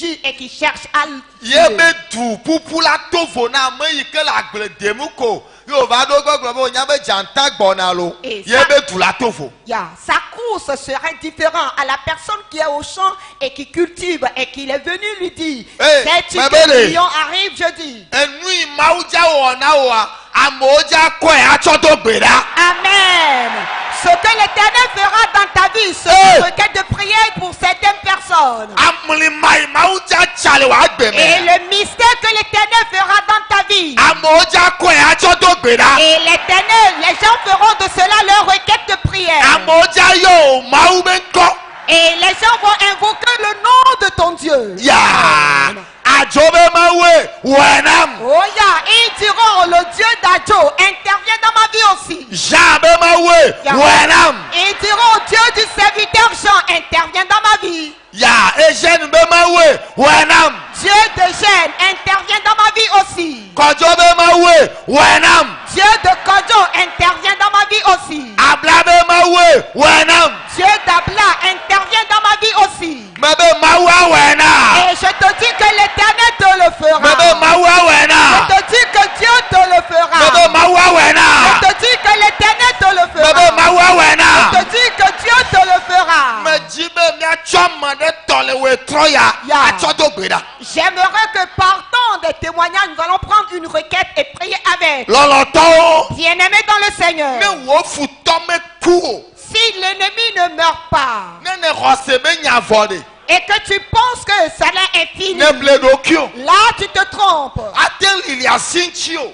et qui cherche à le tuer. Sa course serait différente à la personne qui est au champ et qui cultive et qui est venu lui dire, sais-tu que le lion arrive jeudi? Amen. Ce que l'Éternel fera dans ta vie, c'est une requête de prière pour certaines personnes. Et le mystère que l'Éternel fera dans ta vie. Et l'Éternel, les gens feront de cela leur requête de prière. Et les gens vont invoquer le nom de ton Dieu. Oh yeah, ils diront, le Dieu d'Adjo intervient dans ma vie aussi. Ils diront, Dieu du serviteur Jean intervient dans ma vie. Dieu de Gênes intervient dans ma vie aussi. Dieu de Kodjo intervient dans ma vie aussi. Dieu d'Abla intervient dans ma vie aussi. Et je te dis que l'Éternel te le fera. Je te dis que Dieu te le fera. Je te dis que l'Éternel te le fera. Je te dis que Dieu te le fera. J'aimerais que partant des témoignages, nous allons prendre une requête et prier avec. Bien-aimé dans le Seigneur. Si l'ennemi ne meurt pas et que tu penses que cela est fini, là tu te trompes.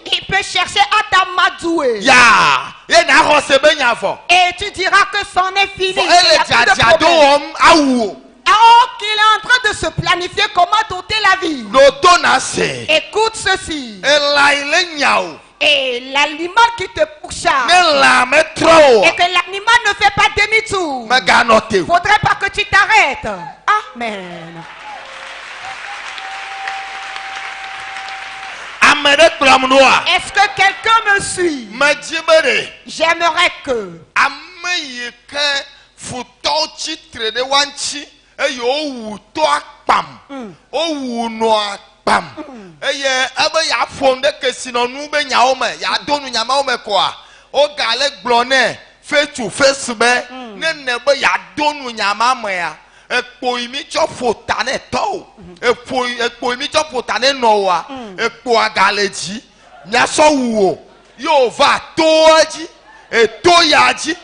Il peut chercher à t'amadouer. Et tu diras que c'en est fini. Il y a plus de problème. Alors qu'il est en train de se planifier comment t'ôter la vie. Écoute ceci. Et l'animal qui te pourchasse, et que l'animal ne fait pas demi-tour, faudrait pas que tu t'arrêtes. Amen. Est-ce que quelqu'un me suit? J'aimerais que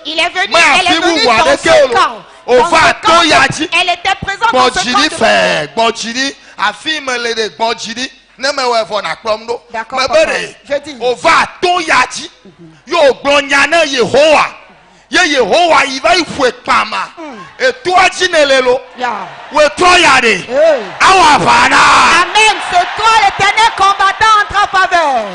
il est venu, elle est venue dans ce camp. Elle était présente dans ce camp. D'accord, papa. Je dis. Amen. C'est toi l'Éternel combattant en ta faveur.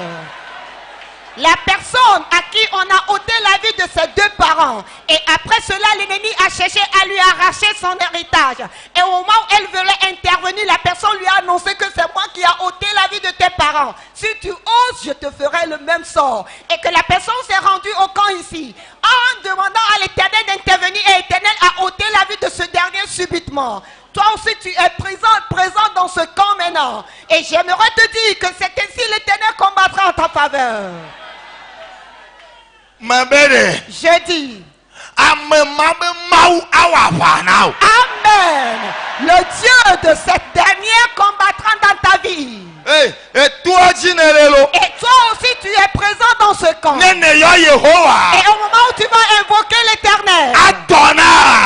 La personne à qui on a ôté la vie de ses deux parents, et après cela l'ennemi a cherché à lui arracher son héritage, et au moment où elle voulait intervenir, la personne lui a annoncé que c'est moi qui a ôté la vie de tes parents. Si tu oses, je te ferai le même sort. Et que la personne s'est rendue au camp ici en demandant à l'Éternel d'intervenir, et l'Éternel a ôté la vie de ce dernier subitement. Toi aussi tu es présent dans ce camp maintenant, et j'aimerais te dire que c'est ainsi l'Éternel combattra en ta faveur. Je dis Amen. Le Dieu de cette dernière combattra dans ta vie. Et toi aussi tu es présent dans ce camp. Et au moment où tu vas invoquer l'Éternel,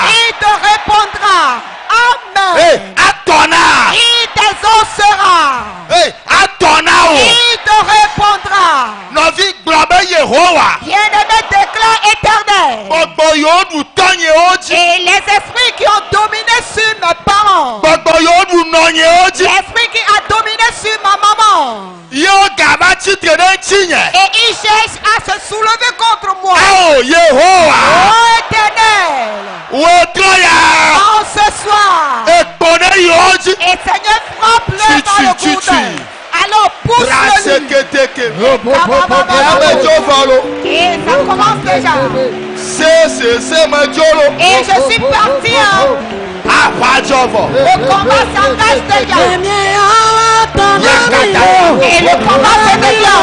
il te répondra. Amen. Il t'exaucera. Il te répondra. Bien-aimé, déclare éternel. Et les esprits qui ont dominé sur mes parents, l'esprit qui a dominé sur ma maman, et il cherche à se soulever contre moi. Oh éternel, en ce soir, et Seigneur, frappe-le dans le boudin. Alors pousse-le. Et ça commence déjà. Et je suis parti. Le combat s'engage déjà. Et le combat c'est maintenant.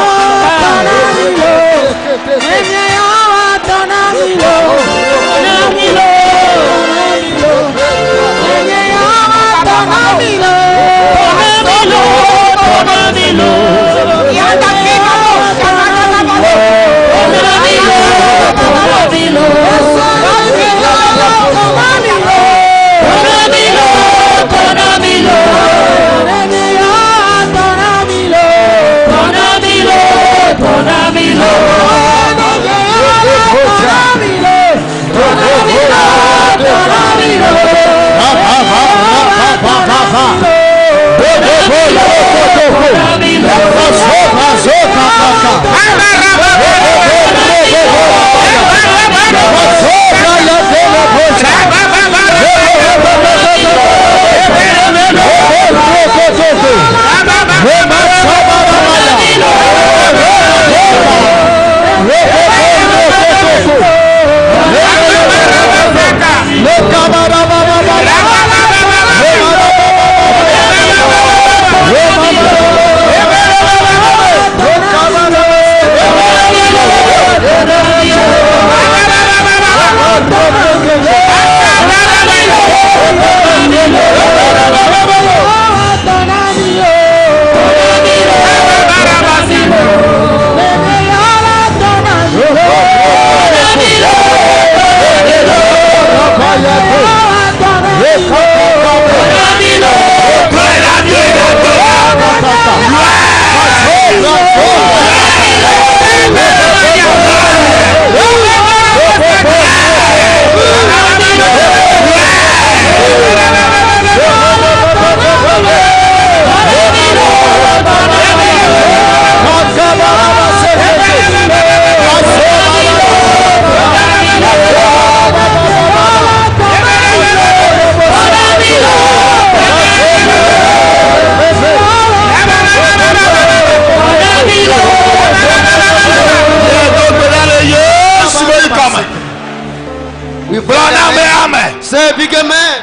Say big amen.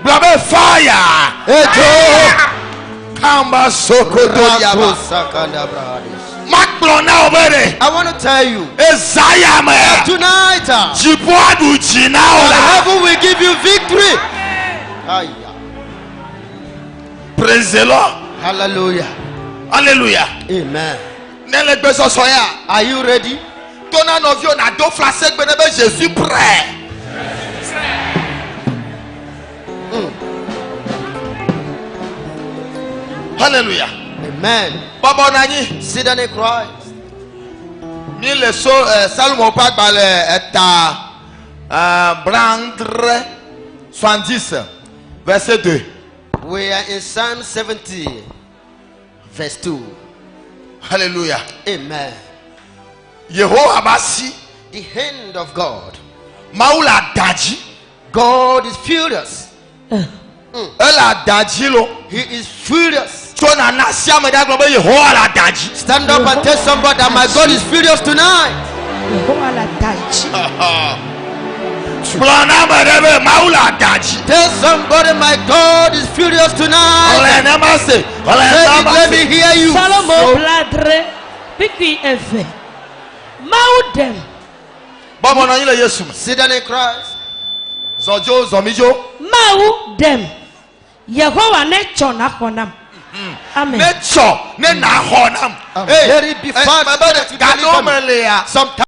Blame fire. Kamba sokoto yaba. I want to tell you tonight heaven will give you victory. Praise the Lord. Hallelujah. Hallelujah. Amen. Are you ready? Jésus prêt. Hallelujah. Amen. Baba Nani. Sit down and cry. Salmo pas Brandre 70 verset 2. We are in Psalm 70 verse 2. Hallelujah. Amen. Yehovah Basi. The hand of God. Maula Daji. God is furious. He is furious. Stand up and tell somebody that my God is furious tonight. Tell somebody my God is furious tonight. Let me hear you. Sit down and cry. Mau dem. Yehovah ne chona honam. Amen. Ne na honam. Hey, sometimes